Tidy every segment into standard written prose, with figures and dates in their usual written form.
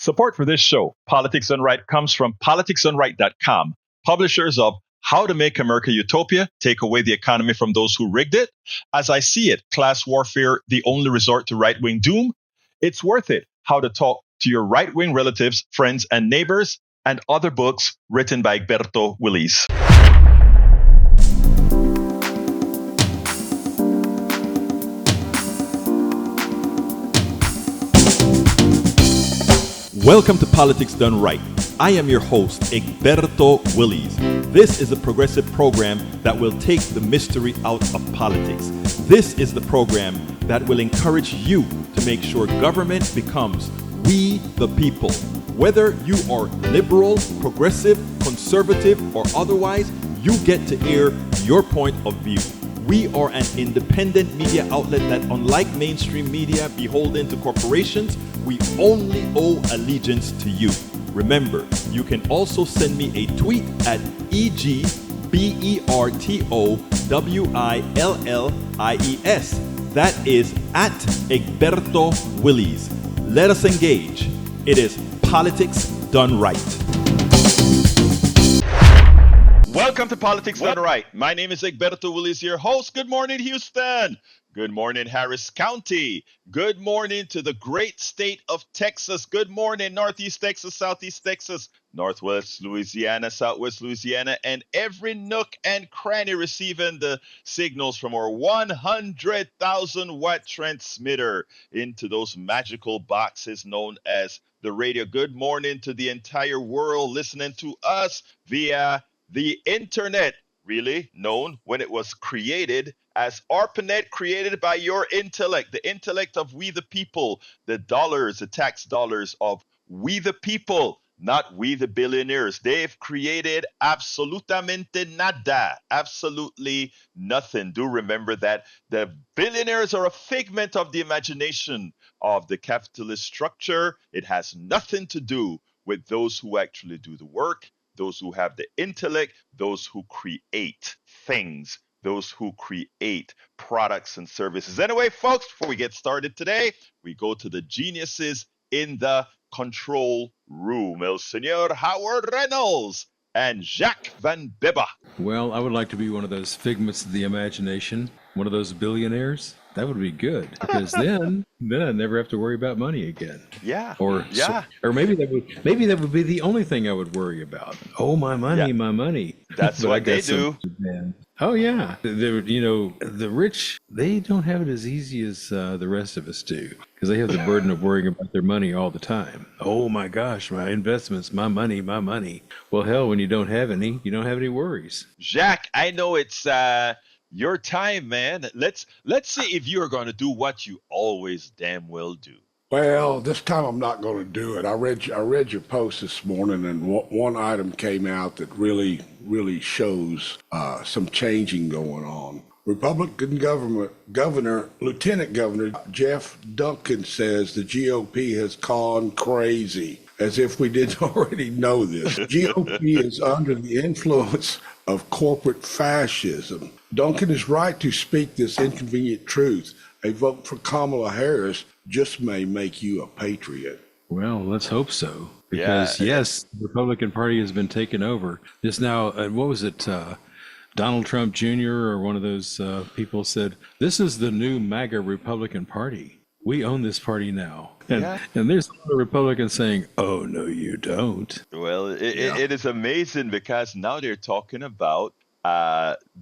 Support for this show, Politics Done Right, comes from politicsdoneright.com, publishers of How to Make America Utopia, Take Away the Economy from Those Who Rigged It, As I See It, Class Warfare, The Only Resort to Right-Wing Doom, It's Worth It, How to Talk to Your Right-Wing Relatives, Friends, and Neighbors, and other books written by Egberto, Willies. Welcome to Politics Done Right. I am your host, Egberto Willies. This is a progressive program that will take the mystery out of politics. This is the program that will encourage you to make sure government becomes we the people. Whether you are liberal, progressive, conservative, or otherwise, you get to air your point of view. We are an independent media outlet that, unlike mainstream media beholden to corporations, we only owe allegiance to you. Remember, you can also send me a tweet at EGBERTOWILLIES. That is at Egberto Willies. Let us engage. It is Politics Done Right. Welcome to Politics Done Right. My name is Egberto Willies, your host. Good morning, Houston. Good morning, Harris County. Good morning to the great state of Texas. Good morning, Northeast Texas, Southeast Texas, Northwest Louisiana, Southwest Louisiana, and every nook and cranny receiving the signals from our 100,000 watt transmitter into those magical boxes known as the radio. Good morning to the entire world listening to us via the internet, really known when it was created as ARPANET, created by your intellect, the intellect of we the people, the dollars, the tax dollars of we the people, not we the billionaires. They've created absolutamente nada, absolutely nothing. Do remember that the billionaires are a figment of the imagination of the capitalist structure. It has nothing to do with those who actually do the work, those who have the intellect, those who create things, those who create products and services. Anyway, folks, before we get started today, we go to the geniuses in the control room. El Señor Howard Reynolds and Jacques Van Bibba. Well, I would like to be one of those figments of the imagination, one of those billionaires. That would be good, because then I'd never have to worry about money again. Yeah. Or maybe that would be the only thing I would worry about. Oh, my money, my money. That's what they do. Oh yeah, the rich, they don't have it as easy as the rest of us do, because they have the burden of worrying about their money all the time. Oh my gosh, my investments, my money, my money. Well, hell, when you don't have any, you don't have any worries. Jacques, I know it's your time, man. Let's see if you're going to do what you always damn well do. Well, this time I'm not going to do it. I read your post this morning, and one item came out that really shows some changing going on. Republican Lieutenant Governor Jeff Duncan says the GOP has gone crazy, as if we didn't already know this. GOP is under the influence of corporate fascism. Duncan is right to speak this inconvenient truth. A vote for Kamala Harris just may make you a patriot. Well, let's hope so. Because, yes, the Republican Party has been taken over. Just now, what was it, Donald Trump Jr. or one of those people said, this is the new MAGA Republican Party. We own this party now. And there's a lot of Republicans saying, oh, no, you don't. Well, it is amazing, because now they're talking about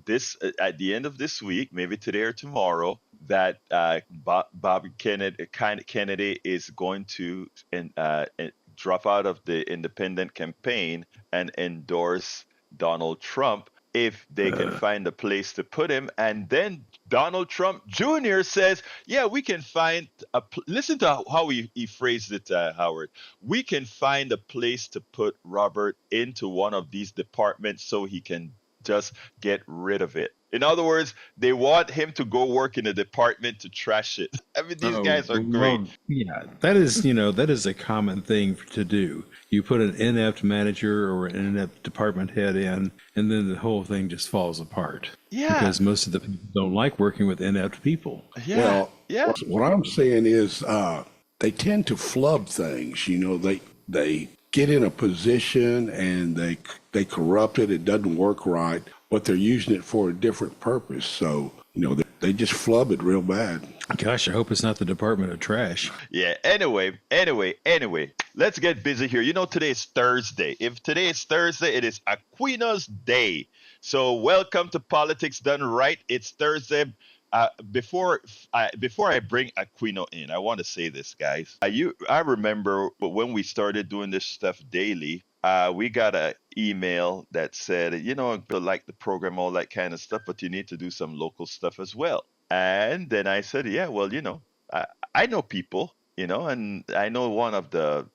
this at the end of this week, maybe today or tomorrow, that Bob Kennedy is going to drop out of the independent campaign and endorse Donald Trump if they can find a place to put him. And then Donald Trump Jr. says, yeah, we can find listen to how he phrased it, Howard. We can find a place to put Robert into one of these departments so he can just get rid of it. In other words, they want him to go work in a department to trash it. I mean, these guys are great. Yeah, that is a common thing to do. You put an inept manager or an inept department head in, and then the whole thing just falls apart. Yeah. Because most of the people don't like working with inept people. Yeah. Well, what I'm saying is they tend to flub things. They get in a position and they corrupt it. It doesn't work right, but they're using it for a different purpose. So they just flub it real bad. Gosh, I hope it's not the Department of Trash. Yeah. Anyway. Let's get busy here. Today is Thursday. If today is Thursday, it is Aquino's Day. So welcome to Politics Done Right. It's Thursday. Before I bring Aquino in, I want to say this, guys. I remember when we started doing this stuff daily. We got an email that said, I like the program, all that kind of stuff, but you need to do some local stuff as well. And then I said, yeah, well, I know people, and I know one of the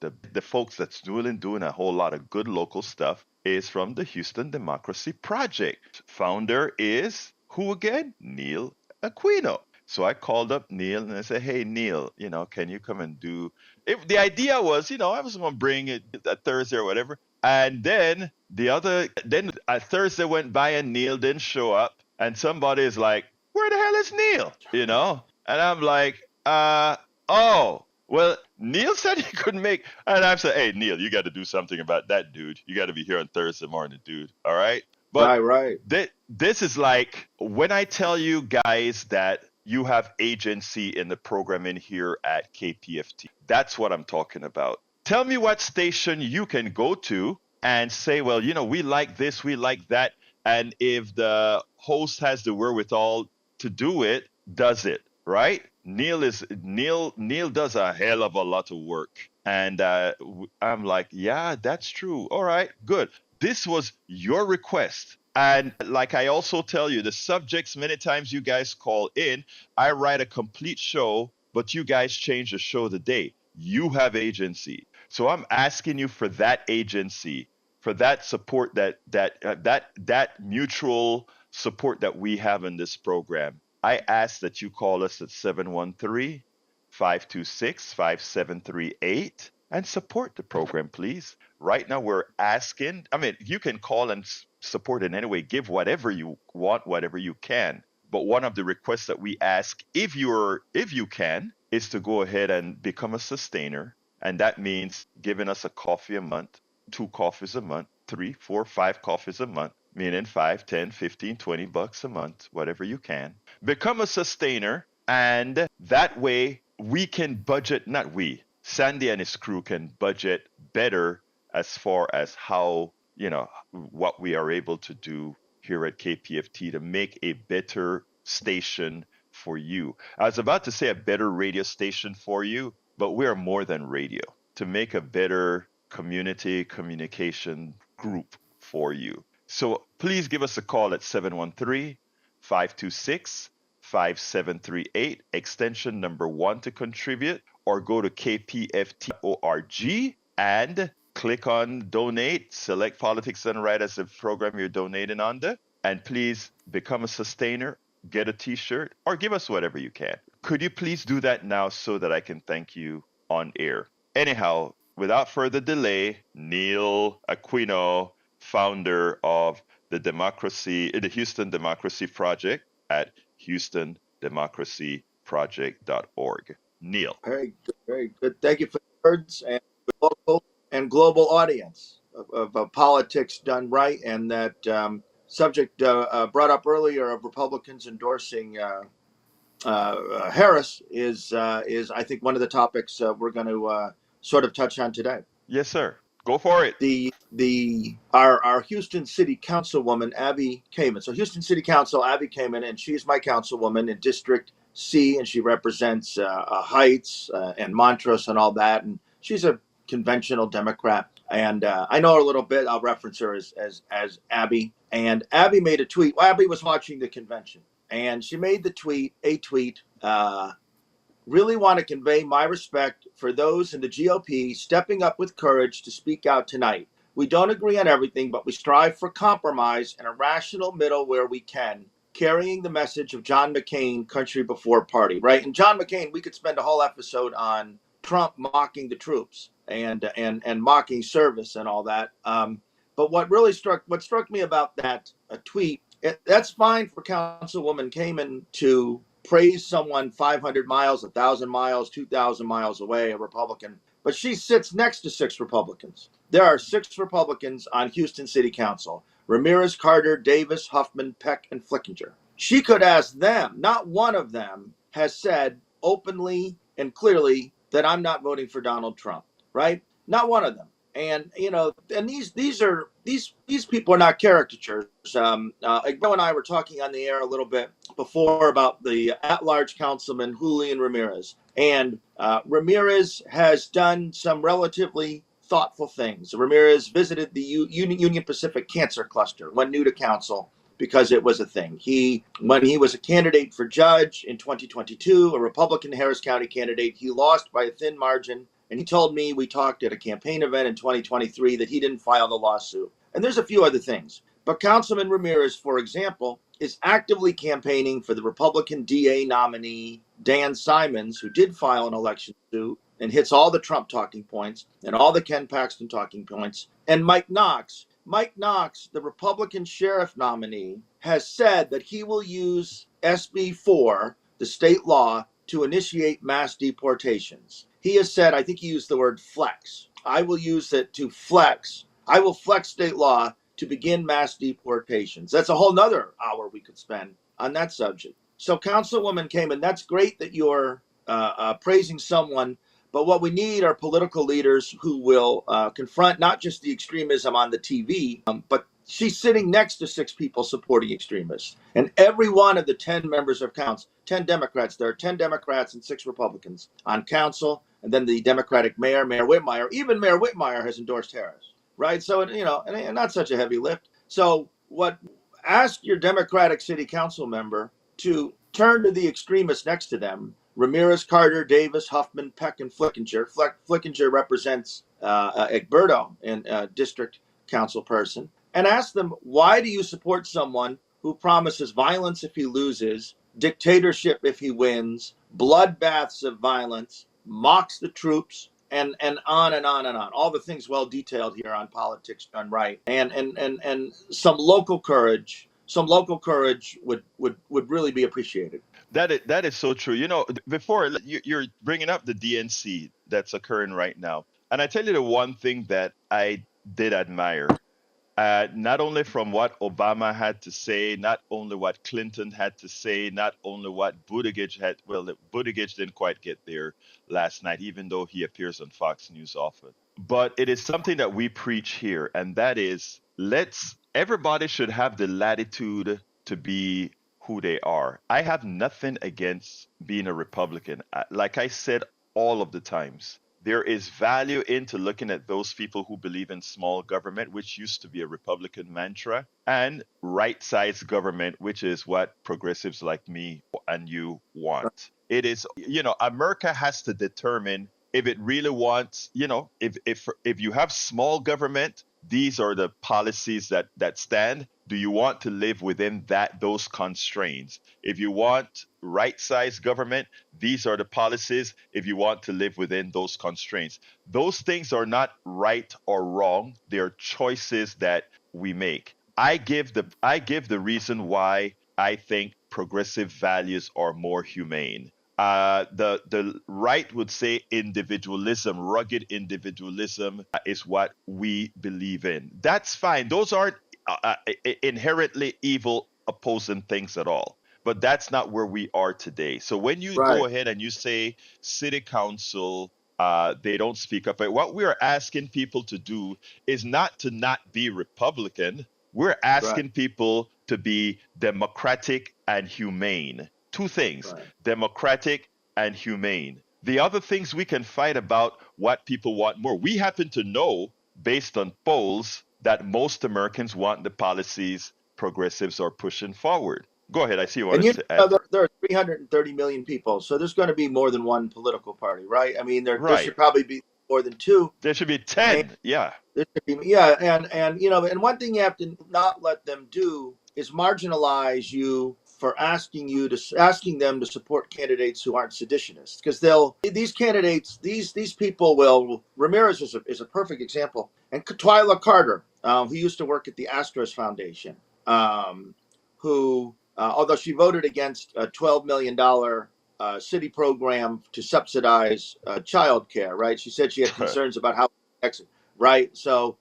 folks that's doing a whole lot of good local stuff is from the Houston Democracy Project. Founder is who again? Neil Aquino. So I called up Neil and I said, hey, Neil, can you come and do it? The idea was, I was going to bring it a Thursday or whatever. And then a Thursday went by and Neil didn't show up. And somebody is like, where the hell is Neil? And I'm like, oh, well, Neil said he couldn't make. And I said, hey, Neil, you got to do something about that, dude. You got to be here on Thursday morning, dude. All right. But right. This is like when I tell you guys that you have agency in the program in here at KPFT. That's what I'm talking about. Tell me what station you can go to and say, well, we like this, we like that. And if the host has the wherewithal to do it, does it, right? Neil does a hell of a lot of work. And I'm like, yeah, that's true. All right, good. This was your request. And like I also tell you, the subjects, many times you guys call in, I write a complete show, but you guys change the show the day. You have agency. So I'm asking you for that agency, for that support, that mutual support that we have in this program. I ask that you call us at 713-526-5738 and support the program, please. Right now, we're asking, you can call and support in any way, give whatever you want, whatever you can. But one of the requests that we ask, if you can, is to go ahead and become a sustainer. And that means giving us a coffee a month, 2 coffees a month, 3, 4, 5 coffees a month, meaning 5, 10, 15, 20 bucks a month, whatever you can. Become a sustainer, and that way we can budget, not we, Sandy and his crew can budget better as far as how, what we are able to do here at KPFT to make a better station for you. I was about to say a better radio station for you, but we are more than radio. To make a better community communication group for you. So please give us a call at 713-526-5738, extension number 1 to contribute, or go to kpft.org and click on donate, select Politics Done Right as the program you're donating under, and please become a sustainer, get a t-shirt, or give us whatever you can. Could you please do that now so that I can thank you on air? Anyhow, without further delay, Neil Aquino, founder of the Houston Democracy Project at HoustonDemocracyProject.org. Neil. Very good, very good. Thank you for the words and local and global audience of Politics Done Right, and that subject brought up earlier of Republicans endorsing Harris is I think one of the topics we're going to sort of touch on today. Yes, sir. Go for it. Our Houston City Councilwoman Abby Kamen. So Houston City Council Abby Kamen, and she's my councilwoman in District C, and she represents Heights and Montrose and all that. And she's a conventional Democrat, and I know her a little bit. I'll reference her as Abby. And Abby made a tweet. Well, Abby was watching the convention, and she made a tweet. Really want to convey my respect for those in the GOP stepping up with courage to speak out tonight. We don't agree on everything, but we strive for compromise and a rational middle where we can, carrying the message of John McCain, country before party, right? And John McCain, we could spend a whole episode on Trump mocking the troops and mocking service and all that. But what struck me about that tweet, that's fine for Councilwoman Kamen to praise someone 500 miles, 1,000 miles, 2,000 miles away, a Republican, but she sits next to 6 Republicans. There are 6 Republicans on Houston City Council: Ramirez, Carter, Davis, Huffman, Peck, and Flickinger. She could ask them. Not one of them has said openly and clearly that I'm not voting for Donald Trump, right? Not one of them. And and these people are not caricatures. Egberto and I were talking on the air a little bit before about the at-large councilman Julian Ramirez, and Ramirez has done some relatively thoughtful things. Ramirez visited the Union Pacific Cancer Cluster when new to council, because it was a thing. When he was a candidate for judge in 2022, a Republican Harris County candidate, he lost by a thin margin. And he told me, we talked at a campaign event in 2023, that he didn't file the lawsuit. And there's a few other things. But Councilman Ramirez, for example, is actively campaigning for the Republican DA nominee, Dan Simons, who did file an election suit and hits all the Trump talking points and all the Ken Paxton talking points. And Mike Knox, the Republican sheriff nominee, has said that he will use SB 4, the state law, to initiate mass deportations. He has said, I think he used the word flex. I will use it to flex. I will flex state law to begin mass deportations. That's a whole nother hour we could spend on that subject. So Councilwoman Kamen, that's great that you're praising someone, but what we need are political leaders who will confront not just the extremism on the TV, but she's sitting next to 6 people supporting extremists. And every one of the 10 members of council, 10 Democrats, there are 10 Democrats and 6 Republicans on council. And then the Democratic mayor, Mayor Whitmire, even Mayor Whitmire has endorsed Harris, right? So, and not such a heavy lift. So ask your Democratic city council member to turn to the extremists next to them: Ramirez, Carter, Davis, Huffman, Peck, and Flickinger. Flickinger represents Egberto, and district council person. And ask them, why do you support someone who promises violence if he loses, dictatorship if he wins, bloodbaths of violence, mocks the troops, and on and on and on. All the things well detailed here on Politics Done Right. And some local courage would really be appreciated. That is so true. Before you're bringing up the DNC that's occurring right now, and I tell you the one thing that I did admire. Not only from what Obama had to say, not only what Clinton had to say, not only what Buttigieg had. Well, Buttigieg didn't quite get there last night, even though he appears on Fox News often. But it is something that we preach here, and that is, everybody should have the latitude to be who they are. I have nothing against being a Republican. Like I said all of the times, there is value into looking at those people who believe in small government, which used to be a Republican mantra, and right-sized government, which is what progressives like me and you want. It is, America has to determine if it really wants, if you have small government, these are the policies that stand. Do you want to live within those constraints? If you want right-sized government, these are the policies. If you want to live within those constraints, those things are not right or wrong. They're choices that we make. I give the reason why I think progressive values are more humane. The right would say individualism, rugged individualism is what we believe in. That's fine. Those aren't inherently evil, opposing things at all. But that's not where we are today. So when you go ahead and you say city council, they don't speak up. But what we are asking people to do is not to not be Republican. We're asking people to be democratic and humane. Two things, democratic and humane. The other things we can fight about what people want more. We happen to know, based on polls, that most Americans want the policies progressives are pushing forward. Go ahead. I see you wanted to add. There are 330 million people, so there's going to be more than one political party, right? I mean, there should probably be more than 2. There should be 10. There should be, and one thing you have to not let them do is marginalize you for asking them to support candidates who aren't seditionists, because these people will. Ramirez is a perfect example, and Twyla Carter, who used to work at the Astros Foundation, who although she voted against a $12 million city program to subsidize child care, right? She said she had concerns about how, right? So,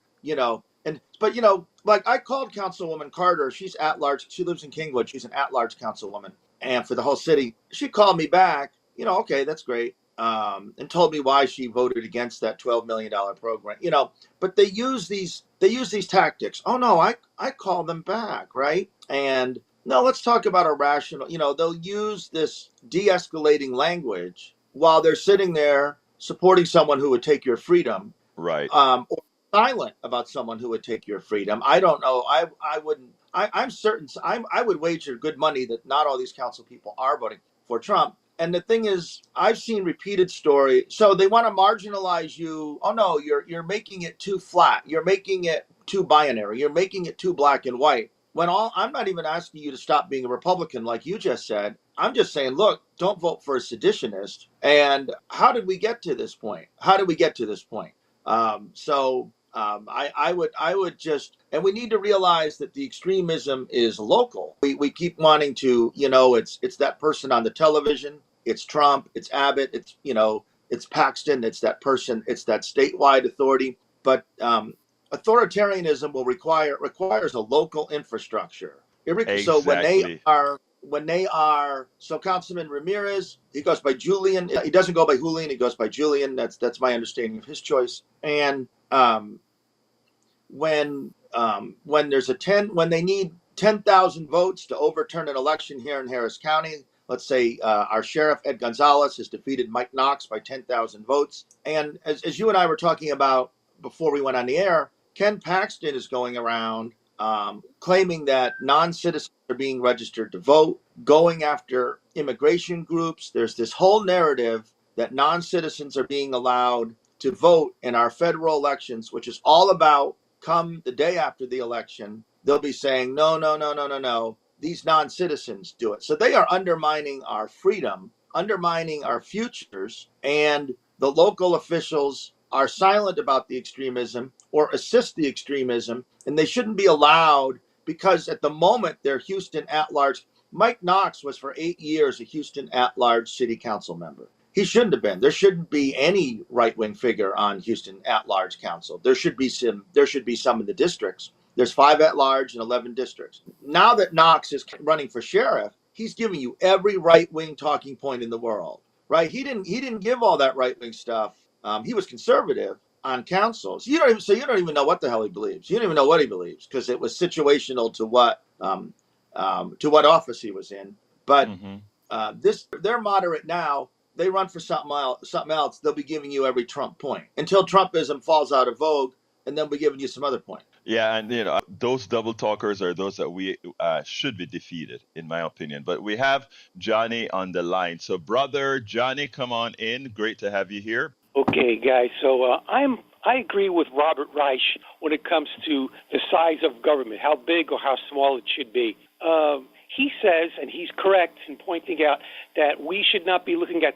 like I called Councilwoman Carter. She's at large. She lives in Kingwood. She's an at large councilwoman. And for the whole city, she called me back, okay, that's great. And told me why she voted against that $12 million program, but they use these tactics. Oh no, I call them back. Right. And no, let's talk about a rational, they'll use this de-escalating language while they're sitting there supporting someone who would take your freedom. Right. Or silent about someone who would take your freedom. I don't know. I wouldn't. I'm certain. I would wager good money that not all these council people are voting for Trump. And the thing is, I've seen repeated story. So they want to marginalize you. Oh no, you're making it too flat. You're making it too binary. You're making it too black and white. When I'm not even asking you to stop being a Republican, like you just said. I'm just saying, look, don't vote for a seditionist. And how did we get to this point? How did we get to this point? I would just, and we need to realize that the extremism is local. We keep wanting to, it's that person on the television, it's Trump, it's Abbott, it's Paxton, it's that person, it's that statewide authority. But authoritarianism requires a local infrastructure. Exactly. So so Councilman Ramirez, he goes by Julian. He doesn't go by Julian. He goes by Julian. That's my understanding of his choice. And when they need 10,000 votes to overturn an election here in Harris County, let's say our sheriff Ed Gonzalez has defeated Mike Knox by 10,000 votes. And as you and I were talking about before we went on the air, Ken Paxton is going around claiming that non-citizens are being registered to vote, going after immigration groups. There's this whole narrative that non-citizens are being allowed to vote in our federal elections, which is all about come the day after the election, they'll be saying, no, these non-citizens do it. So they are undermining our freedom, undermining our futures, and the local officials are silent about the extremism or assist the extremism, and they shouldn't be allowed because at the moment they're Houston at-large. Mike Knox was for 8 years a Houston at-large city council member. He shouldn't have been. There shouldn't be any right-wing figure on Houston at-large council. There should be some in the districts. There's 5 at-large and 11 districts. Now that Knox is running for sheriff, he's giving you every right-wing talking point in the world. Right? He didn't give all that right-wing stuff. He was conservative on council. So you don't even know what the hell he believes. You don't even know what he believes because it was situational to what office he was in. But they're moderate now. They run for something else. They'll be giving you every Trump point until Trumpism falls out of vogue, and then we're giving you some other point. Yeah, and those double talkers are those that we should be defeated, in my opinion. But we have Johnny on the line. So, brother Johnny, come on in. Great to have you here. Okay, guys. So I agree with Robert Reich when it comes to the size of government, how big or how small it should be. He says, and he's correct in pointing out that we should not be looking at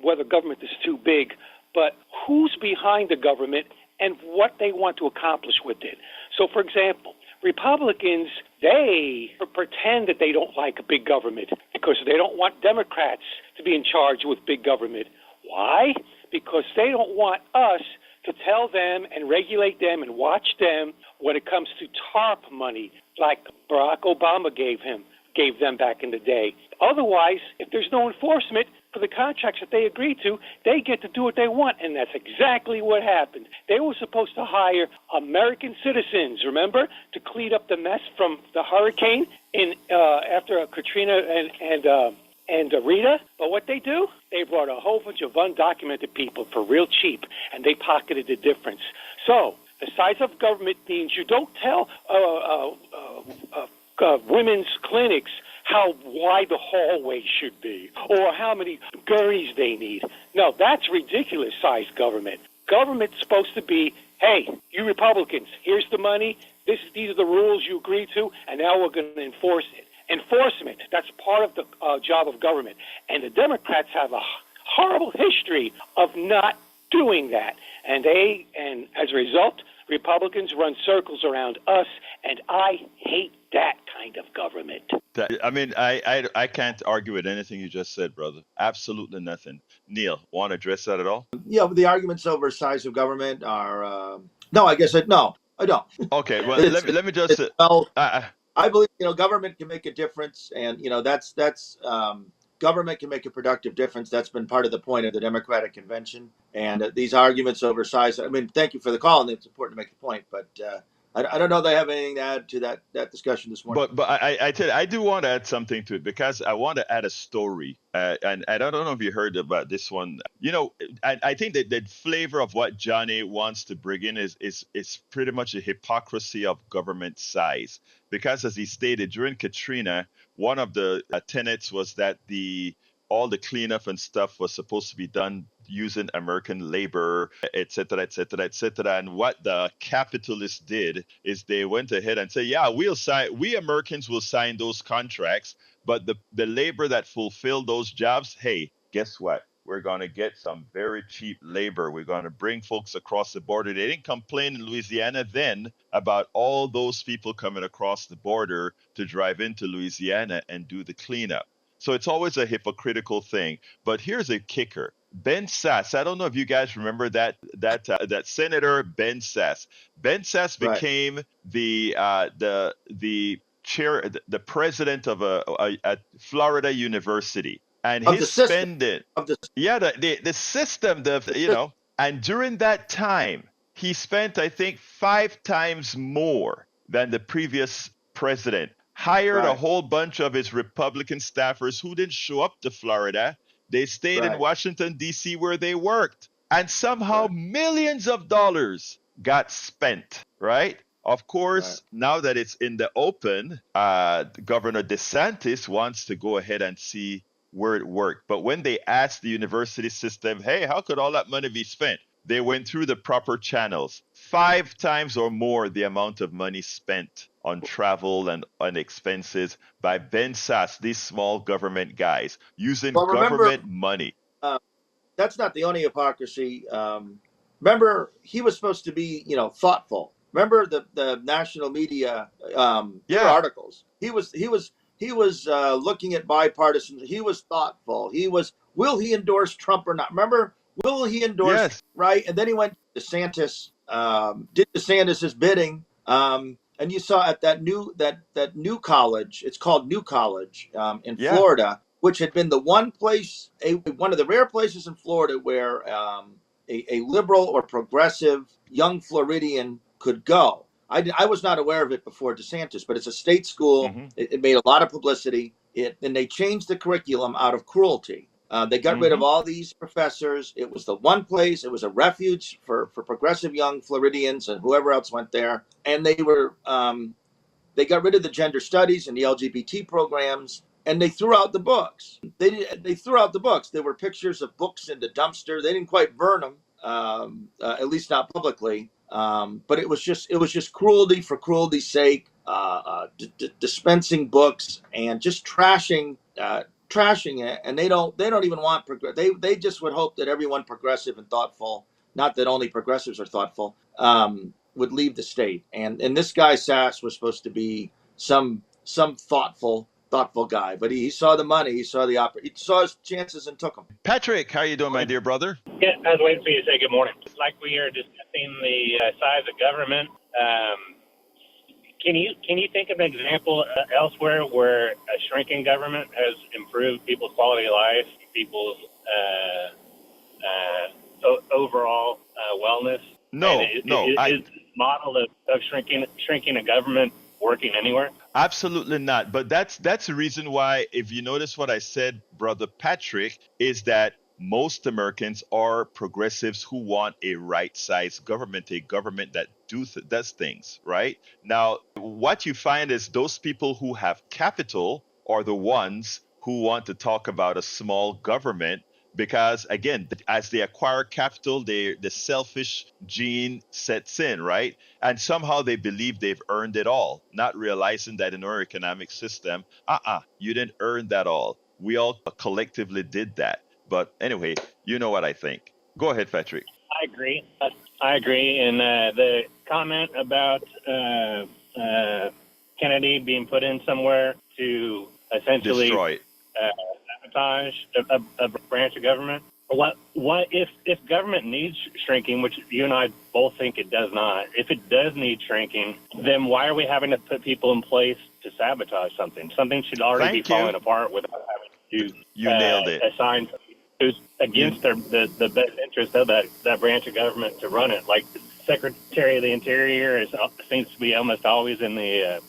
whether government is too big, but who's behind the government and what they want to accomplish with it. So, for example, Republicans, they pretend that they don't like big government because they don't want Democrats to be in charge with big government. Why? Because they don't want us to tell them and regulate them and watch them when it comes to TARP money, like Barack Obama gave them back in the day. Otherwise, if there's no enforcement for the contracts that they agreed to, they get to do what they want, and that's exactly what happened. They were supposed to hire American citizens, remember, to clean up the mess from the hurricane after Katrina and Rita. But what they do, they brought a whole bunch of undocumented people for real cheap, and they pocketed the difference. So the size of government means you don't tell women's clinics how wide the hallway should be or how many gurneys they need. No, that's ridiculous sized government. Government's supposed to be, hey, you Republicans, here's the money, these are the rules you agree to, and now we're going to enforce it. Enforcement, that's part of the job of government. And the Democrats have a horrible history of not doing that. And as a result, Republicans run circles around us, and I hate that kind of government. I mean, I can't argue with anything you just said, brother. Absolutely nothing. Neil, want to address that at all? Yeah, the arguments over size of government are no. No, I don't. Okay, well, It's, let me just it's well, uh, I believe government can make a difference, and that's government can make a productive difference. That's been part of the point of the Democratic Convention, and these arguments over size. I mean, thank you for the call, and it's important to make the point, but I don't know that I have anything to add to that discussion this morning. but I do want to add something to it because I want to add a story, and I don't know if you heard about this one. You know, I think that the flavor of what Johnny wants to bring in is pretty much a hypocrisy of government size, because as he stated during Katrina, one of the tenets was that all the cleanup and stuff was supposed to be done using American labor, et cetera, et cetera, et cetera. And what the capitalists did is they went ahead and said, yeah, we Americans will sign those contracts, but the labor that fulfilled those jobs, hey, guess what? We're going to get some very cheap labor. We're going to bring folks across the border. They didn't complain in Louisiana then about all those people coming across the border to drive into Louisiana and do the cleanup. So it's always a hypocritical thing. But here's a kicker. Ben Sasse, I don't know if you guys remember that Senator Ben Sasse. Ben Sasse Right. became the chair, the president of a Florida university, and Of his the system. spending, Of the yeah, the system, and during that time, he spent, I think, 5 times more than the previous president. Hired a Right. whole bunch of his Republican staffers who didn't show up to Florida. They stayed in Right. Washington, D.C., where they worked. And somehow Right. millions of dollars got spent, right? Of course, now that it's in the open, Governor DeSantis wants to go ahead and see where it worked. But when they asked the university system, hey, how could all that money be spent? They went through the proper channels. 5 times or more the amount of money spent on travel and on expenses by Ben Sasse, these small government guys, using Well, remember, government money. that's not the only hypocrisy. Remember, he was supposed to be, thoughtful. Remember the national media, their Yeah. articles. He was looking at bipartisan. He was thoughtful. Will he endorse Trump or not? Remember, will he endorse, Yes. right? And then he went to DeSantis, did DeSantis's bidding. And you saw at that new college, it's called New College, in Yeah. Florida, which had been the one of the rare places in Florida where a liberal or progressive young Floridian could go. I was not aware of it before DeSantis, but it's a state school. Mhm. It made a lot of publicity. And they changed the curriculum out of cruelty. They got rid of all these professors. It was the one place. It was a refuge for progressive young Floridians and whoever else went there. And they got rid of the gender studies and the LGBT programs, and they threw out the books. They threw out the books. There were pictures of books in the dumpster. They didn't quite burn them, at least not publicly. But it was just cruelty for cruelty's sake, dispensing books and just trashing it. And they don't even want they just would hope that everyone progressive and thoughtful, not that only progressives are thoughtful, would leave the state. And this guy Sasse was supposed to be some thoughtful guy, but he saw the money, he saw he saw his chances and took them. Patrick, how you doing, my dear brother? Yeah, I was waiting for you to say good morning. Like we are discussing the size of government, can you think of an example elsewhere where a shrinking government has improved people's quality of life, people's overall wellness? No. Is the model of shrinking a government working anywhere? Absolutely not. But that's the reason why, if you notice what I said, brother Patrick, is that most Americans are progressives who want a right-sized government, a government that does things, right? Now, what you find is those people who have capital are the ones who want to talk about a small government because, again, as they acquire capital, the selfish gene sets in, right? And somehow they believe they've earned it all, not realizing that in our economic system, you didn't earn that all. We all collectively did that. But anyway, you know what I think. Go ahead, Patrick. I agree. Kennedy being put in somewhere to essentially Destroy it. sabotage a branch of government. What if government needs shrinking, which you and I both think it does not, if it does need shrinking, then why are we having to put people in place to sabotage something? Something should already be falling apart without having to You nailed it. assign who's against the best interest of that branch of government to run it. Like the Secretary of the Interior seems to be almost always in the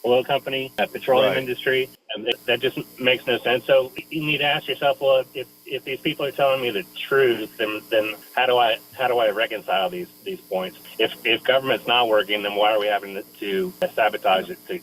oil company, petroleum industry, and that just makes no sense. So you need to ask yourself, well, if these people are telling me the truth, then how do I reconcile these points? If government's not working, then why are we having to sabotage it to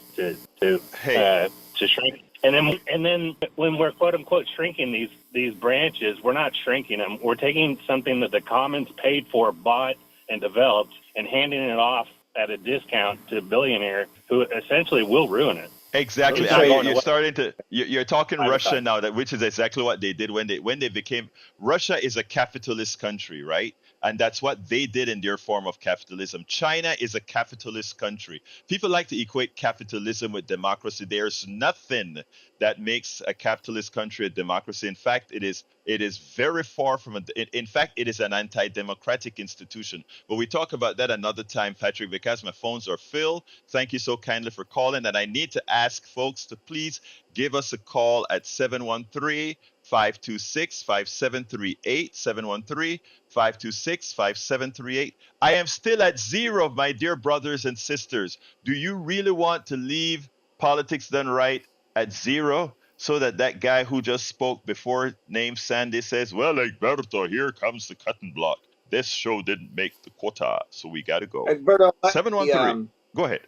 shrink? And then when we're quote unquote shrinking these branches, we're not shrinking them. We're taking something that the Commons paid for, bought, and developed, and handing it off at a discount to a billionaire who essentially will ruin it. Exactly. It's not going You're away. starting to you're talking Russia now, which is exactly what they did when they became. Russia is a capitalist country, right? And that's what they did in their form of capitalism. China is a capitalist country. People like to equate capitalism with democracy. There's nothing that makes a capitalist country a democracy. In fact, it is very far from in fact, it is an anti-democratic institution. But we talk about that another time, Patrick, because my phones are filled. Thank you so kindly for calling. And I need to ask folks to please give us a call at 713-526-5738, 713-526-5738. I am still at zero, my dear brothers and sisters. Do you really want to leave Politics Done Right at zero so that guy who just spoke before, named Sandy, says, well, Egberto, here comes the cutting block. This show didn't make the quota, so we got to go. Egberto, 713. Go ahead.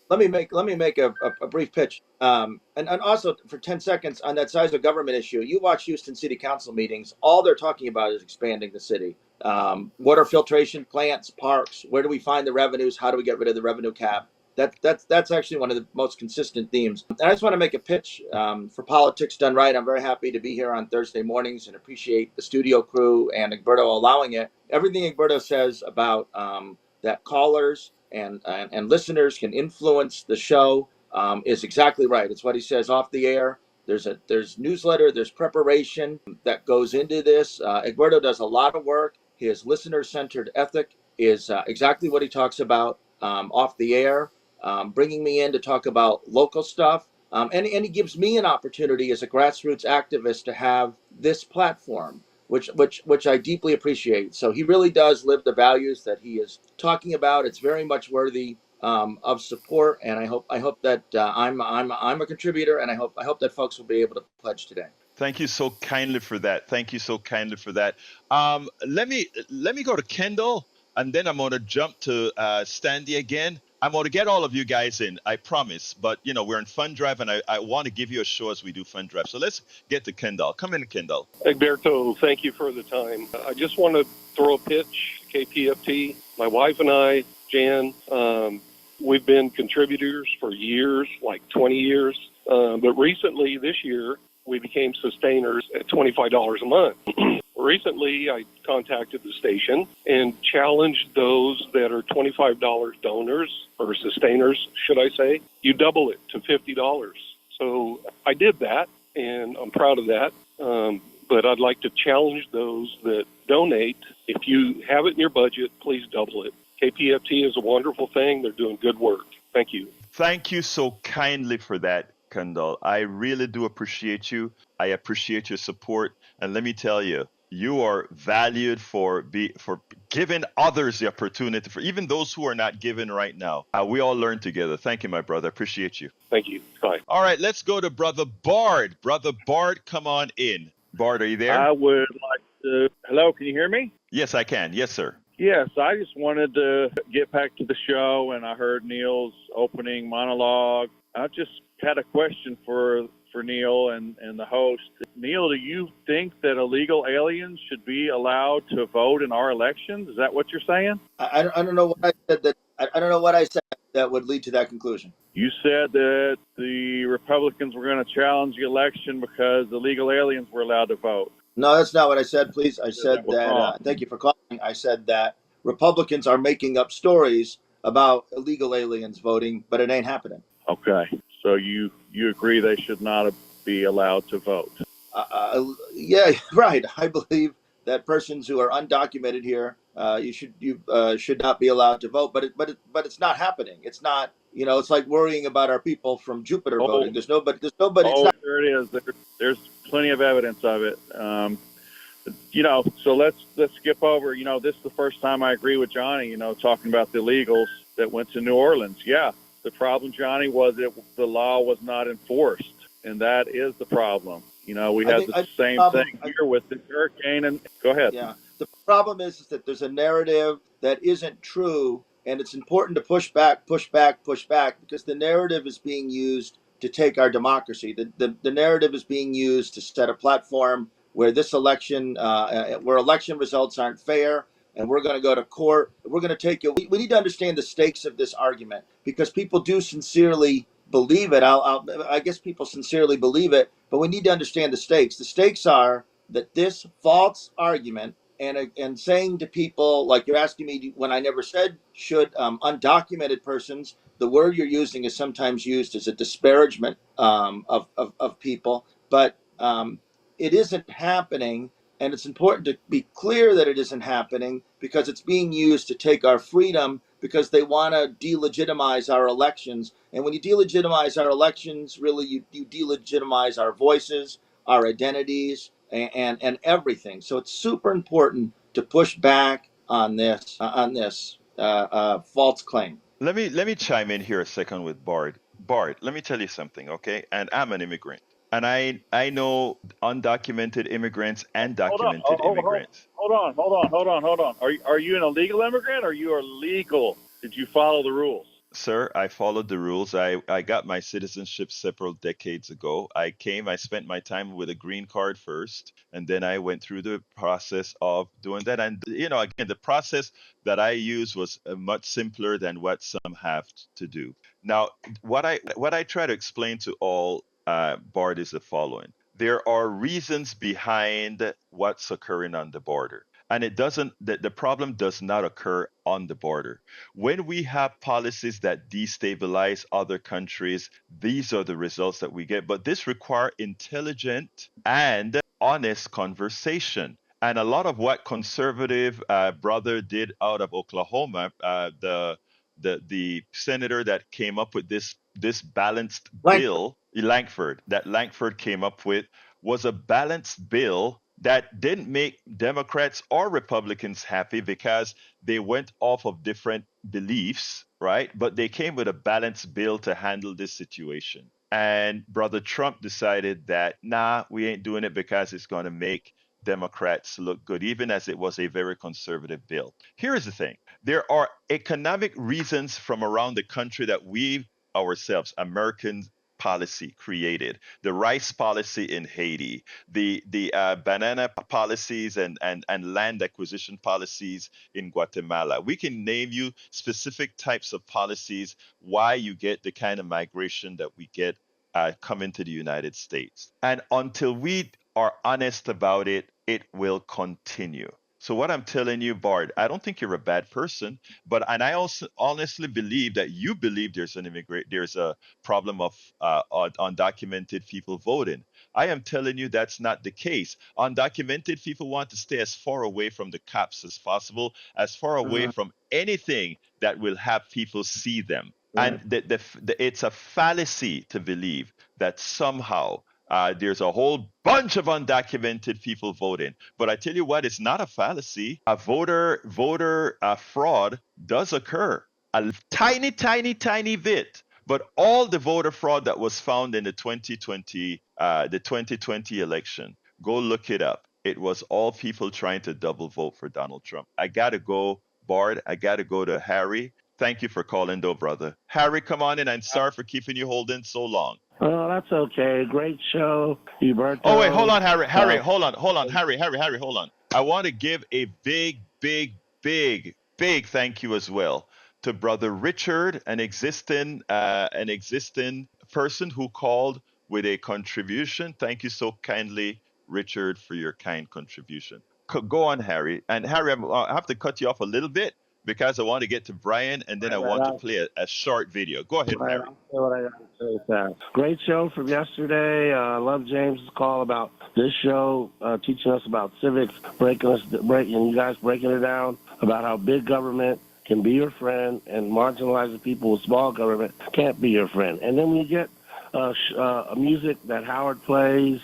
let me make a brief pitch. And also for 10 seconds on that size of government issue, you watch Houston City Council meetings, all they're talking about is expanding the city. Water filtration plants, parks, where do we find the revenues? How do we get rid of the revenue cap? That's actually one of the most consistent themes. And I just want to make a pitch for Politics Done Right. I'm very happy to be here on Thursday mornings and appreciate the studio crew and Egberto allowing it. Everything Egberto says about that callers and listeners can influence the show is exactly right. It's what he says off the air. There's newsletter, there's preparation that goes into this. Egberto does a lot of work. His listener-centered ethic is exactly what he talks about off the air, bringing me in to talk about local stuff. And he gives me an opportunity as a grassroots activist to have this platform, which I deeply appreciate. So he really does live the values that he is talking about. It's very much worthy of support, and I hope that I'm a contributor, and I hope that folks will be able to pledge today. Thank you so kindly for that. Thank you so kindly for that. Let me go to Kendall, and then I'm going to jump to Standy again. I'm going to get all of you guys in, I promise. But, we're in Fund Drive, and I want to give you a show as we do Fund Drive. So let's get to Kendall. Come in, Kendall. Egberto, thank you for the time. I just want to throw a pitch, KPFT. My wife and I, Jan, we've been contributors for years, like 20 years. But recently, this year, we became sustainers at $25 a month. Recently, I contacted the station and challenged those that are $25 donors, or sustainers, should I say. You double it to $50. So I did that, and I'm proud of that. But I'd like to challenge those that donate. If you have it in your budget, please double it. KPFT is a wonderful thing. They're doing good work. Thank you. Thank you so kindly for that, Kendall. I really do appreciate you. I appreciate your support. And let me tell you, you are valued for giving others the opportunity, for even those who are not giving right now. We all learn together. Thank you, my brother. Appreciate you. Thank you. Bye. All right, let's go to Brother Bard. Brother Bard, come on in. Bard, are you there? I would like to. Hello, can you hear me? Yes, I can. Yes, sir. Yes, I just wanted to get back to the show, and I heard Neil's opening monologue. I just had a question for Neil and the host. Neil, do you think that illegal aliens should be allowed to vote in our elections? Is that what you're saying? I don't know what I said I don't know what I said that would lead to that conclusion. You said that the Republicans were going to challenge the election because illegal aliens were allowed to vote. No, that's not what I said, please. I said that, thank you for calling. I said that Republicans are making up stories about illegal aliens voting, but it ain't happening. Okay, so you agree they should not be allowed to vote? Yeah, right. I believe that persons who are undocumented here, you should not be allowed to vote. But it's not happening. It's not. It's like worrying about our people from Jupiter voting. There's nobody. It's not. There it is. There's plenty of evidence of it. So let's skip over. This is the first time I agree with Johnny. Talking about the illegals that went to New Orleans. Yeah, the problem, Johnny, was the law was not enforced, and that is the problem. We had the same thing here with the hurricane. And go ahead. Yeah, the problem is that there's a narrative that isn't true, and it's important to push back, because the narrative is being used to take our democracy. The narrative is being used to set a platform where this election, where election results aren't fair, and we're going to go to court. We're going to take it. We need to understand the stakes of this argument, because people do sincerely believe it. I guess people sincerely believe it, but we need to understand the stakes. The stakes are that this false argument and saying to people, like you're asking me when I never said should undocumented persons, the word you're using is sometimes used as a disparagement of people, but it isn't happening. And it's important to be clear that it isn't happening, because it's being used to take our freedom, because they want to delegitimize our elections. And when you delegitimize our elections, really you delegitimize our voices, our identities, and everything. So it's super important to push back on this false claim. Let me chime in here a second with Bart. Bart, let me tell you something, okay? And I'm an immigrant. And I know undocumented immigrants and documented immigrants. Hold on. Are you an illegal immigrant, or you are legal? Did you follow the rules? Sir, I followed the rules. I got my citizenship several decades ago. I spent my time with a green card first, and then I went through the process of doing that. And, again, the process that I used was much simpler than what some have to do. Now, what I try to explain to all, Bart, is the following. There are reasons behind what's occurring on the border. And the problem does not occur on the border. When we have policies that destabilize other countries, these are the results that we get. But this requires intelligent and honest conversation. And a lot of what conservative brother did out of Oklahoma, the senator that came up with this balanced bill, Langford came up with, was a balanced bill that didn't make Democrats or Republicans happy, because they went off of different beliefs, right? But they came with a balanced bill to handle this situation. And Brother Trump decided that, nah, we ain't doing it, because it's going to make Democrats look good, even as it was a very conservative bill. Here is the thing. There are economic reasons from around the country that we ourselves, Americans, policy created. The rice policy in Haiti, the banana policies and land acquisition policies in Guatemala. We can name you specific types of policies why you get the kind of migration that we get coming to the United States. And until we are honest about it, it will continue. So what I'm telling you, Bart, I don't think you're a bad person, and I also honestly believe that you believe there's a problem of undocumented people voting. I am telling you that's not the case. Undocumented people want to stay as far away from the cops as possible, as far away from anything that will have people see them. Right. And it's a fallacy to believe that somehow there's a whole bunch of undocumented people voting. But I tell you what, it's not a fallacy. A voter fraud does occur. A tiny bit. But all the voter fraud that was found in the 2020 election, go look it up. It was all people trying to double vote for Donald Trump. I got to go, Bart. I got to go to Harry. Thank you for calling, though, brother. Harry, come on in. I'm sorry for keeping you holding so long. Oh, that's okay. Great show, Egberto. Oh, wait, hold on, Harry. Hold on. Harry, hold on. I want to give a big thank you as well to Brother Richard, an existing person who called with a contribution. Thank you so kindly, Richard, for your kind contribution. Go on, Harry. And Harry, I have to cut you off a little bit, because I want to get to Brian, and then I want to play a short video. Go ahead, Right, Harry. I'll say what I got to say with that. Great show from yesterday. I love James's call about this show, teaching us about civics, you guys breaking it down about how big government can be your friend and marginalizing people with small government can't be your friend. And then when you get music that Howard plays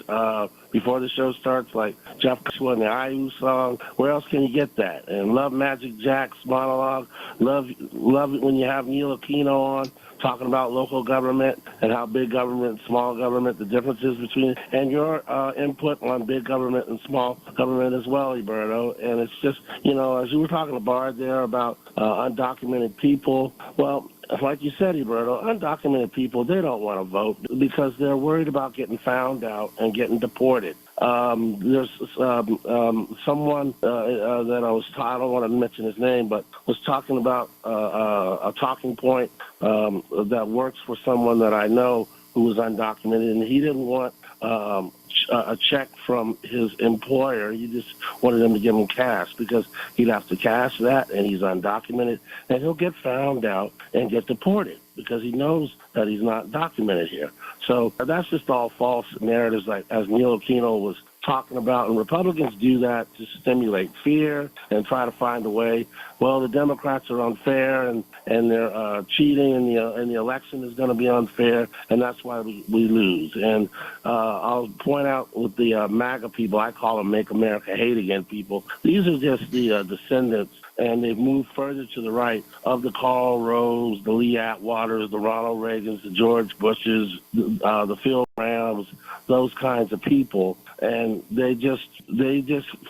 before the show starts, like Jeff Kushwa and the IU song. Where else can you get that? And love Magic Jack's monologue. Love it when you have Neil Aquino on talking about local government and how big government and small government, the differences between, and your input on big government and small government as well, Egberto. And it's just, as you were talking to Bard there about undocumented people, well, like you said, Egberto, undocumented people, they don't want to vote because they're worried about getting found out and getting deported. There's someone that I don't want to mention his name, but was talking about a talking point that works for someone that I know who was undocumented, and he didn't want a check from his employer. He just wanted them to give him cash because he'd have to cash that, and he's undocumented, and he'll get found out and get deported because he knows that he's not documented here. So that's just all false narratives, like as Neil Aquino was talking about, and Republicans do that to stimulate fear and try to find a way. Well, the Democrats are unfair and they're cheating, and the election is going to be unfair, and that's why we lose. And I'll point out with the MAGA people, I call them Make America Hate Again people. These are just the descendants, and they've moved further to the right of the Karl Rove, the Lee Atwaters, the Ronald Reagans, the George Bushes, the Phil Grahams, those kinds of people. And they just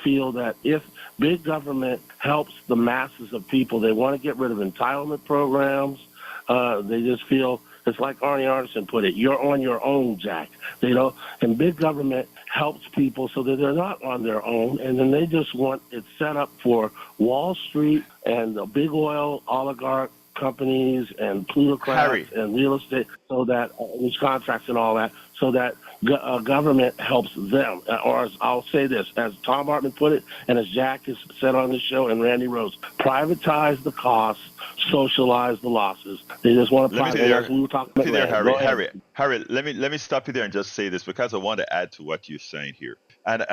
feel that if big government helps the masses of people, they want to get rid of entitlement programs. They just feel it's like Arnie Arnson put it: "You're on your own, Jack." And big government helps people so that they're not on their own, and then they just want it set up for Wall Street and the big oil oligarch companies and plutocrats and real estate, so that these contracts and all that, so that government helps them. Or as I'll say this, as Tom Hartman put it, and as Jack has said on the show, and Randy Rose, privatize the costs, socialize the losses. They just want to privatize. We were talking about Harry, let me stop you there and just say this, because I want to add to what you're saying here. And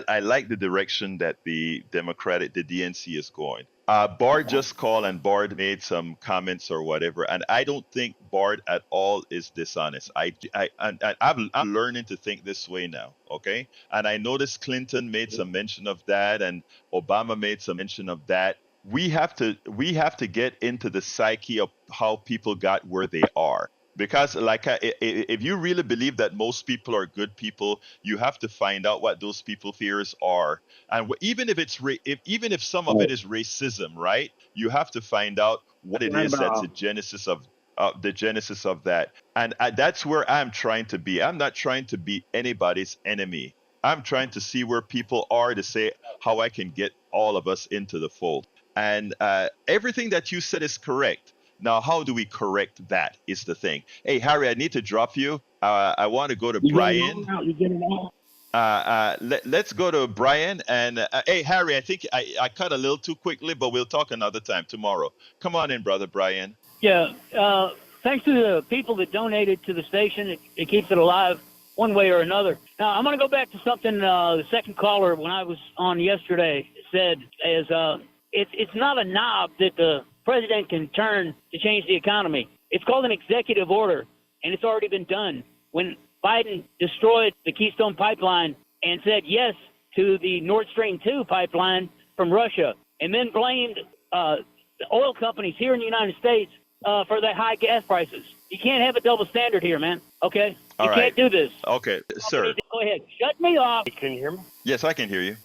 I like the direction that the DNC is going. Bard just called, and Bard made some comments or whatever, and I don't think Bard at all is dishonest. I'm learning to think this way now, okay? And I noticed Clinton made some mention of that, and Obama made some mention of that. We have to get into the psyche of how people got where they are. Because if you really believe that most people are good people, you have to find out what those people fears are, and even if some of it is racism, right? You have to find out what it is that's the genesis of that, and that's where I'm trying to be. I'm not trying to be anybody's enemy. I'm trying to see where people are to say how I can get all of us into the fold. And everything that you said is correct. Now, how do we correct that is the thing. Hey, Harry, I need to drop you. I want to go to Brian. Let's go to Brian. And hey, Harry, I think I cut a little too quickly, but we'll talk another time tomorrow. Come on in, brother Brian. Yeah, thanks to the people that donated to the station. It keeps it alive one way or another. Now, I'm going to go back to something the second caller, when I was on yesterday, said, is it's not a knob that the president can turn to change the economy. It's called an executive order, and it's already been done. When Biden destroyed the Keystone Pipeline and said yes to the Nord Stream 2 pipeline from Russia, and then blamed the oil companies here in the United States for the high gas prices. You can't have a double standard here, man. Okay? You can't do this. Okay, sir. Go ahead. Shut me off. Can you hear me? Yes, I can hear you.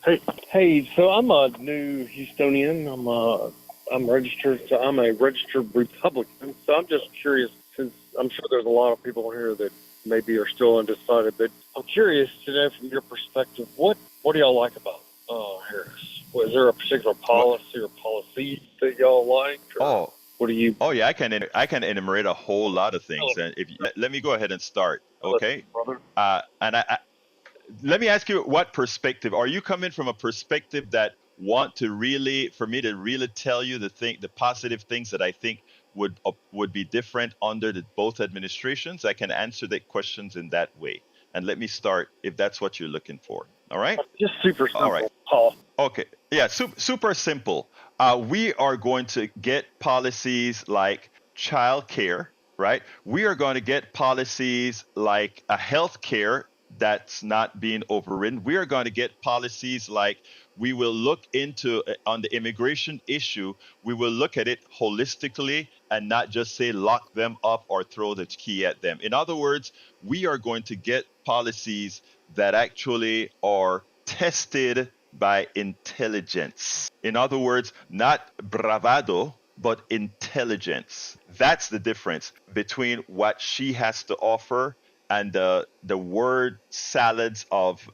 Hey, so I'm a new Houstonian. I'm registered. So I'm a registered Republican. So I'm just curious, since I'm sure there's a lot of people here that maybe are still undecided, but I'm curious to know from your perspective, what do y'all like about Harris? Was there a particular policy or policies that y'all liked? Or what do you? Oh yeah, I can enumerate a whole lot of things. And let me go ahead and start, okay? Brother. And let me ask you, what perspective are you coming from? A perspective that want to really, for me to really tell you the positive things that I think would be different under both administrations, I can answer the questions in that way. And let me start if that's what you're looking for. All right. Just super simple, All right. Paul. Okay. Yeah. Super simple. We are going to get policies like childcare, right? We are going to get policies like a health care that's not being overridden. We are going to get policies like we will look into on the immigration issue. We will look at it holistically and not just say lock them up or throw the key at them. In other words, we are going to get policies that actually are tested by intelligence. In other words, not bravado, but intelligence. That's the difference between what she has to offer and the word salads of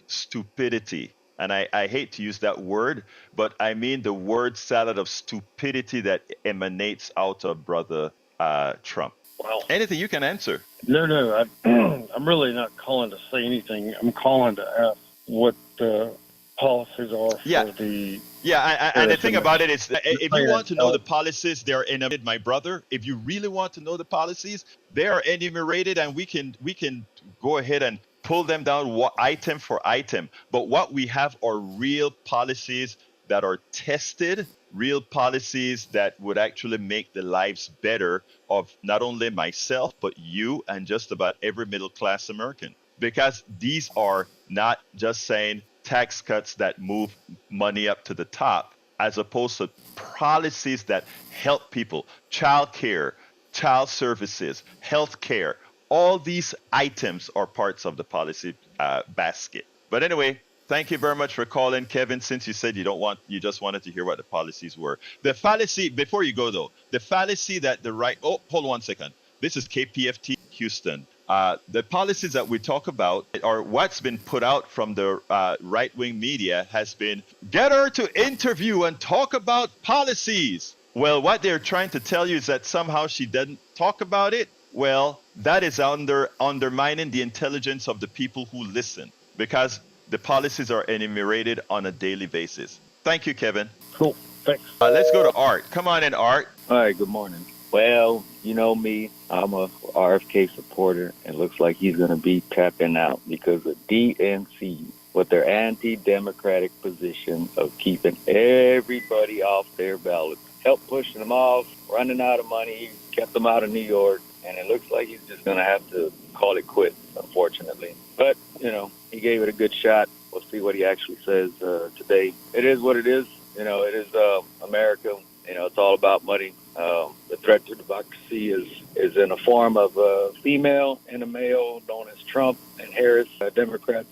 stupidity. And I hate to use that word, but I mean the word salad of stupidity that emanates out of Brother Trump. Well, anything you can answer. No, I'm really not calling to say anything. I'm calling to ask what the policies are for the... Yeah, and the thing about it is, if you want to know the policies, they're enumerated, my brother. If you really want to know the policies, they are enumerated, and we can go ahead and pull them down item for item. But what we have are real policies that are tested, real policies that would actually make the lives better of not only myself, but you and just about every middle-class American. Because these are not just saying tax cuts that move money up to the top, as opposed to policies that help people, child care, child services, health care. All these items are parts of the policy basket. But anyway, thank you very much for calling, Kevin. Since you said you just wanted to hear what the policies were. The fallacy, before you go though, the fallacy that the right, hold on 1 second. This is KPFT Houston. The policies that we talk about are what's been put out from the right-wing media has been, get her to interview and talk about policies. Well, what they're trying to tell you is that somehow she didn't talk about it. Well, that is undermining the intelligence of the people who listen, because the policies are enumerated on a daily basis. Thank you, Kevin. Cool. Thanks. Let's go to Art. Come on in, Art. All right, good morning. Well, you know me, I'm a RFK supporter, and it looks like he's going to be tapping out because of DNC with their anti-democratic position of keeping everybody off their ballots, help pushing them off, running out of money, kept them out of New York, and it looks like he's just going to have to call it quits, unfortunately. But, he gave it a good shot. We'll see what he actually says today. It is what it is. It is America. It's all about money. The threat to democracy is in a form of a female and a male known as Trump and Harris. Democrats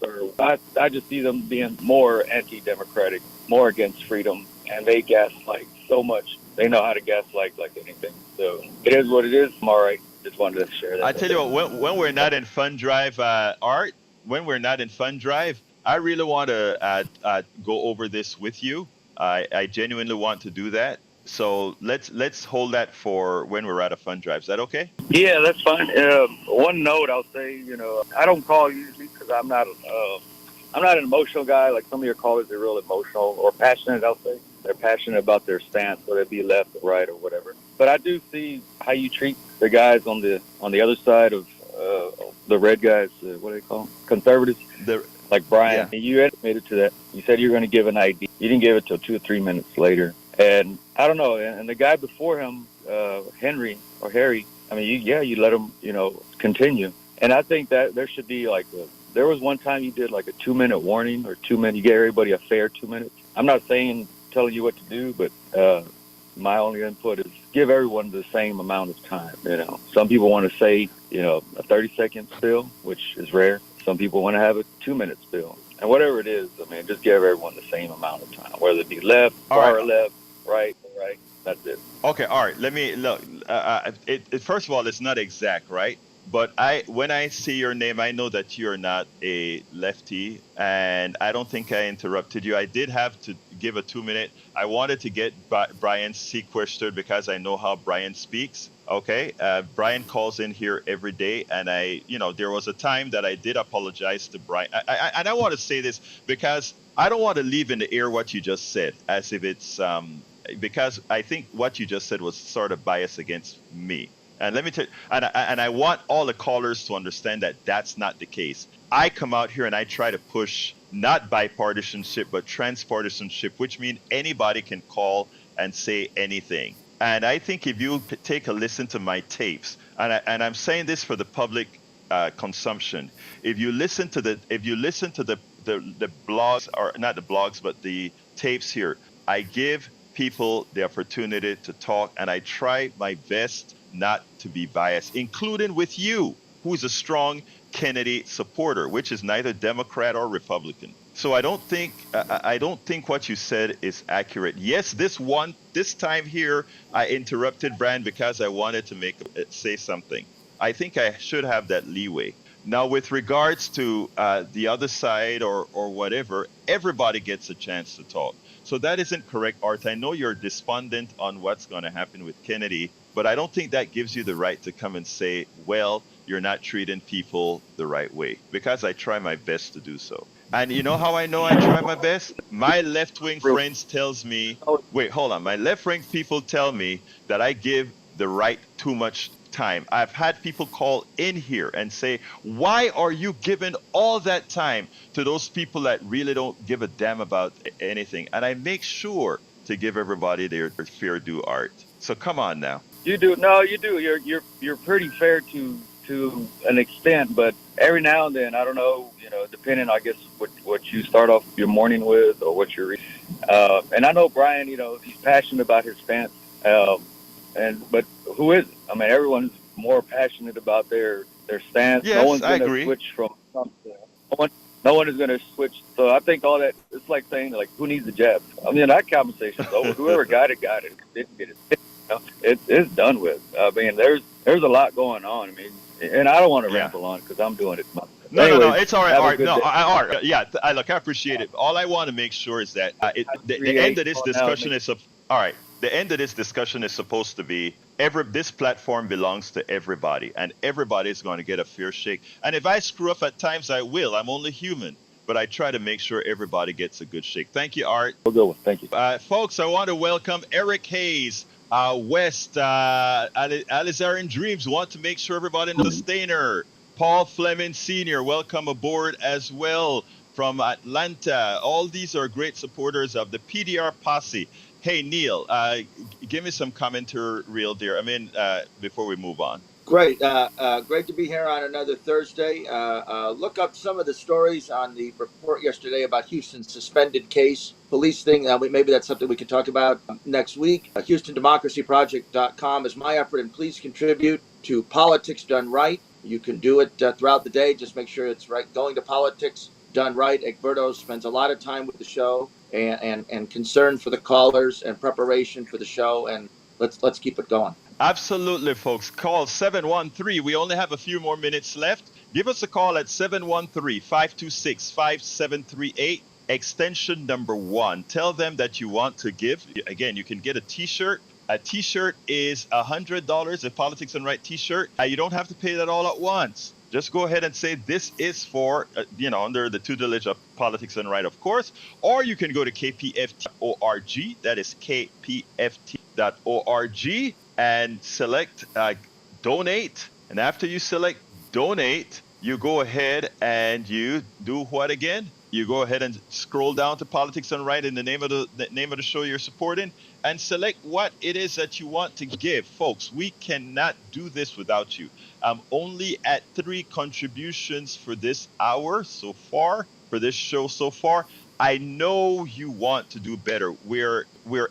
I just see them being more anti-democratic, more against freedom, and they gaslight so much. They know how to gaslight like anything. So it is what it is. I'm all right. Just wanted to share that. I tell you what, when we're not in Fund Drive, Art, when we're not in Fund Drive, I really want to go over this with you. I genuinely want to do that. So let's hold that for when we're at a fund drive. Is that okay? Yeah, that's fine. One note I'll say, I don't call usually because I'm not an emotional guy. Like some of your callers are real emotional or passionate. I'll say they're passionate about their stance, whether it be left or right or whatever. But I do see how you treat the guys on the other side of the red guys. What do they call them? Conservatives. Like Brian. Yeah. You admitted to that. You said you were going to give an ID. You didn't give it till 2 or 3 minutes later. And I don't know. And the guy before him, Harry, I mean, you let him, continue. And I think that there should be there was one time you did like a 2-minute warning or 2 minutes. You gave everybody a fair 2 minutes. I'm not telling you what to do, but my only input is give everyone the same amount of time. Some people want to say, a 30-second spill, which is rare. Some people want to have a 2-minute spill. And whatever it is, I mean, just give everyone the same amount of time, whether it be left, far left, right. That's it. Okay, all right. Let me look. First of all, it's not exact, right? But when I see your name, I know that you're not a lefty, and I don't think I interrupted you. I did have to give a 2-minute. I wanted to get Brian sequestered because I know how Brian speaks. Okay, Brian calls in here every day, and there was a time that I did apologize to Brian. And I want to say this because I don't want to leave in the air what you just said as if it's because I think what you just said was sort of biased against me. And let me tell you, and I want all the callers to understand that that's not the case. I come out here and I try to push not bipartisanship, but transpartisanship, which means anybody can call and say anything. And I think if you take a listen to my tapes, and I'm saying this for the public consumption, if you listen to the blogs, or not the blogs, but the tapes here, I give people the opportunity to talk, and I try my best not to be biased, including with you, who is a strong Kennedy supporter, which is neither Democrat or Republican. So I don't think what you said is accurate. Yes, this time here I interrupted Brian because I wanted to say something. I think I should have that leeway. Now, with regards to the other side or whatever, everybody gets a chance to talk. So that isn't correct, Art. I know you're despondent on what's going to happen with Kennedy, but I don't think that gives you the right to come and say, well, you're not treating people the right way, because I try my best to do so. And you know how I know I try my best? My left-wing friends tells me, wait, hold on. My left-wing people tell me that I give the right too much time. I've had people call in here and say, why are you giving all that time to those people that really don't give a damn about anything? And I make sure to give everybody their fair due, Art. So come on now. You do. No, you do. You're pretty fair to an extent, but every now and then, I don't know, depending, I guess, what you start off your morning with or what you're reading. And I know Brian, he's passionate about his stance. But who is? I mean, everyone's more passionate about their stance. Yes, no one's I going to agree. switch from something. No one is going to switch. So I think all that, it's like saying, like, who needs a jab? I mean, that conversation's over. Whoever got it. Didn't get it. It's done with. I mean, there's a lot going on. I mean, and I don't want to ramble on because I'm doing it myself. No, it's all right, Art. No, Art. Yeah, I appreciate it. All I want to make sure is that the end of this discussion is all right. The end of this discussion is supposed to be this platform belongs to everybody, and everybody is going to get a fair shake. And if I screw up at times, I will. I'm only human, but I try to make sure everybody gets a good shake. Thank you, Art. We'll go with. Thank you, folks. I want to welcome Eric Hayes. West, Alizarian Dreams want to make sure everybody knows Sustainer. Paul Fleming Sr., welcome aboard as well from Atlanta. All these are great supporters of the PDR posse. Hey, Neil, give me some commentary real dear. Before we move on. Great. Great to be here on another Thursday. Look up some of the stories on the report yesterday about Houston's suspended case police thing. Maybe that's something we can talk about next week. HoustonDemocracyProject.com is my effort, and please contribute to Politics Done Right. You can do it throughout the day. Just make sure it's right. Going to Politics Done Right. Egberto spends a lot of time with the show and concern for the callers and preparation for the show. And let's keep it going. Absolutely, folks. Call 713. We only have a few more minutes left. Give us a call at 713-526-5738, extension number 1. Tell them that you want to give. Again, you can get a T-shirt. A T-shirt is $100, a Politics Done Right T-shirt. You don't have to pay that all at once. Just go ahead and say this is for, under the tutelage of Politics Done Right, of course. Or you can go to kpft.org. That is kpft.org. And select donate. And after you select donate, you go ahead and you do what again? You go ahead and scroll down to Politics Done Right in the name of the show you're supporting, and select what it is that you want to give. Folks, we cannot do this without you. I'm only at 3 contributions for this hour so far, for this show so far. I know you want to do better. We're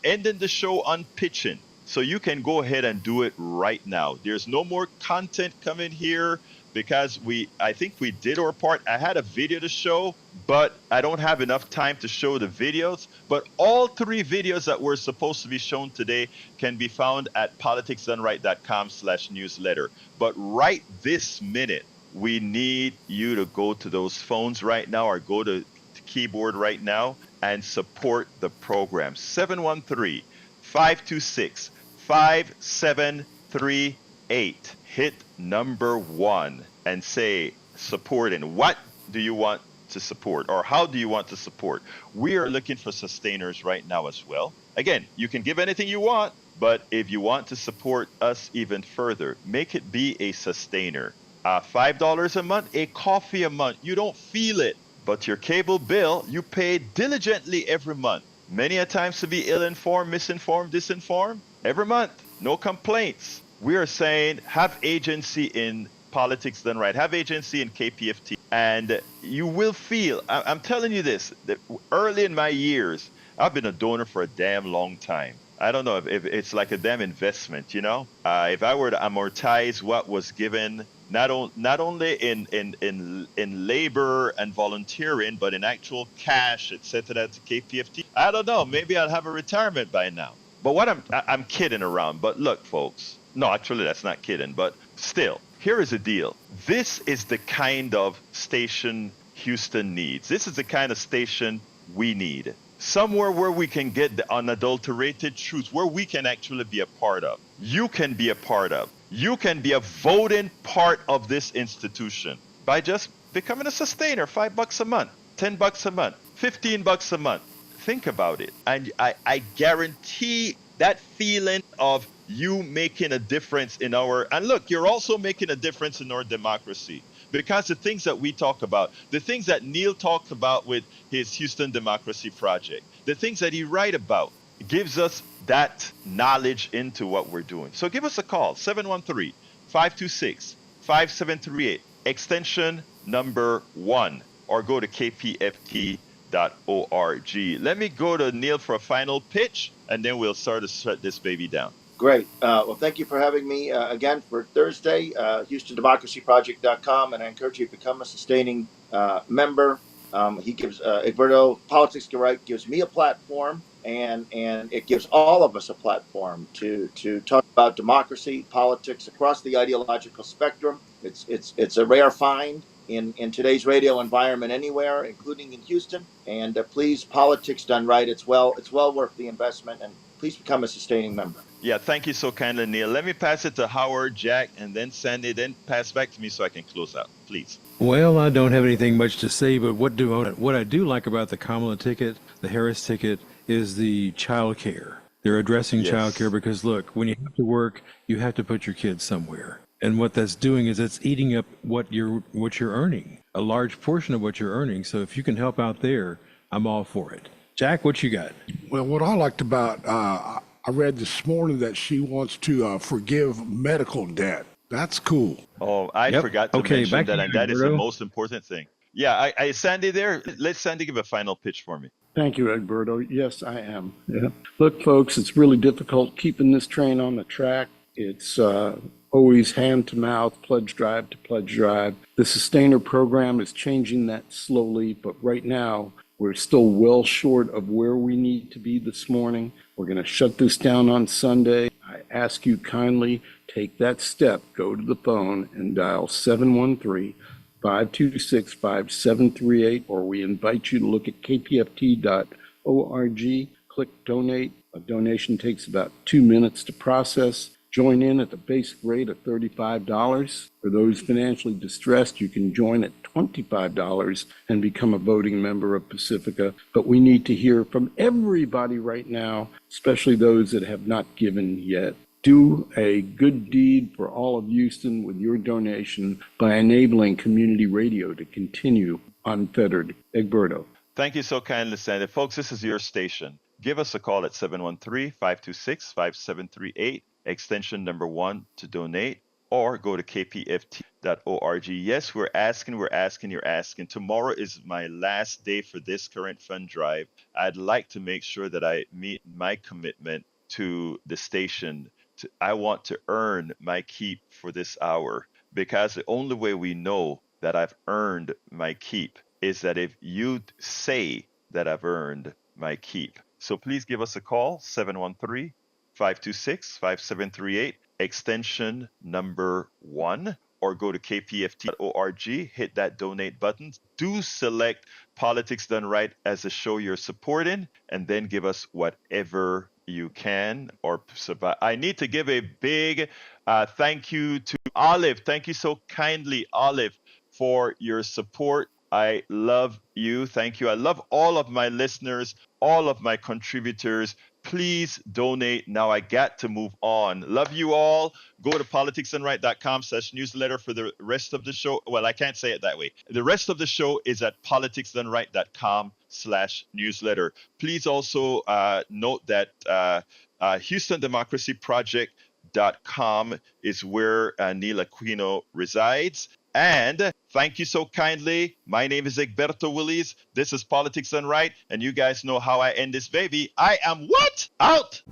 ending the show on pitching. So you can go ahead and do it right now. There's no more content coming here because I think we did our part. I had a video to show, but I don't have enough time to show the videos. But all 3 videos that were supposed to be shown today can be found at politicsdoneright.com/newsletter. But right this minute, we need you to go to those phones right now or go to the keyboard right now and support the program. 713-526-5738. Hit number 1 and say support. And what do you want to support, or how do you want to support? We are looking for sustainers right now as well. Again, you can give anything you want, but if you want to support us even further, make it be a sustainer. $5 a month, a coffee a month. You don't feel it, but your cable bill, you pay diligently every month. Many a times to be ill-informed, misinformed, disinformed. Every month, no complaints. We are saying have agency in politics done right. Have agency in KPFT. And you will feel, I'm telling you this, that early in my years, I've been a donor for a damn long time. I don't know if it's like a damn investment, you know? If I were to amortize what was given, not only in labor and volunteering, but in actual cash, etc. to KPFT, I don't know. Maybe I'll have a retirement by now. But I'm kidding around. But look, folks. No, actually, that's not kidding. But still, here is the deal. This is the kind of station Houston needs. This is the kind of station we need. Somewhere where we can get the unadulterated truth, where we can actually be a part of. You can be a part of. You can be a voting part of this institution by just becoming a sustainer. $5 a month, $10 a month, $15 a month. Think about it. And I guarantee that feeling of you making a difference in our, and look, you're also making a difference in our democracy. Because the things that we talk about, the things that Neil talked about with his Houston Democracy Project, the things that he write about, gives us that knowledge into what we're doing. So give us a call, 713-526-5738, extension number 1, or go to kpft.org. Let me go to Neil for a final pitch, and then we'll start to shut this baby down. Great. Well, thank you for having me again for Thursday, HoustonDemocracyProject.com, and I encourage you to become a sustaining member. He gives Egberto Politics Get Right gives me a platform, and it gives all of us a platform to talk about democracy, politics across the ideological spectrum. It's a rare find in today's radio environment anywhere, including in Houston. And please, politics done right. It's well worth the investment, and please become a sustaining member. Yeah, thank you so kindly, Neil. Let me pass it to Howard, Jack, and then Sandy, then pass back to me so I can close out, please. Well, I don't have anything much to say, but what I do like about the Kamala ticket, the Harris ticket, is the child care. They're addressing child care because, look, when you have to work, you have to put your kids somewhere. And what that's doing is it's eating up what you're earning, a large portion of what you're earning. So if you can help out there, I'm all for it. Jack, what you got? Well, what I liked about, I read this morning that she wants to forgive medical debt. That's cool. Oh, I forgot to mention that, and that is the most important thing. Yeah, I Sandy there. Let Sandy give a final pitch for me. Thank you, Egberto. Yes, I am. Yeah. Look, folks, it's really difficult keeping this train on the track. It's always hand to mouth, pledge drive to pledge drive. The Sustainer program is changing that slowly, but right now we're still well short of where we need to be this morning. We're going to shut this down on Sunday. I ask you kindly, take that step, go to the phone and dial 713-526-5738, or we invite you to look at kpft.org, click donate. A donation takes about 2 minutes to process. Join in at the basic rate of $35. For those financially distressed, you can join at $25 and become a voting member of Pacifica. But we need to hear from everybody right now, especially those that have not given yet. Do a good deed for all of Houston with your donation by enabling community radio to continue unfettered. Egberto. Thank you so kindly, Sandy. Folks, this is your station. Give us a call at 713-526-5738. Extension number 1 to donate, or go to kpft.org. Yes, you're asking. Tomorrow is my last day for this current fund drive. I'd like to make sure that I meet my commitment to the station. I want to earn my keep for this hour, because the only way we know that I've earned my keep is that if you say that I've earned my keep. So please give us a call, 713-526-5738, extension number 1, or go to kpft.org, hit that donate button. Do select Politics Done Right as a show you're supporting, and then give us whatever you can or survive. I need to give a big thank you to Olive. Thank you so kindly, Olive, for your support I love you. Thank you. I love all of my listeners, all of my contributors. Please donate. Now I got to move on. Love you all. Go to politicsdoneright.com/newsletter for the rest of the show. Well, I can't say it that way. The rest of the show is at politicsdoneright.com/newsletter. Please also note that HoustonDemocracyProject.com is where Neil Aquino resides. And thank you so kindly. My name is Egberto Willies. This is Politics Done Right. And you guys know how I end this baby. I am what? Out!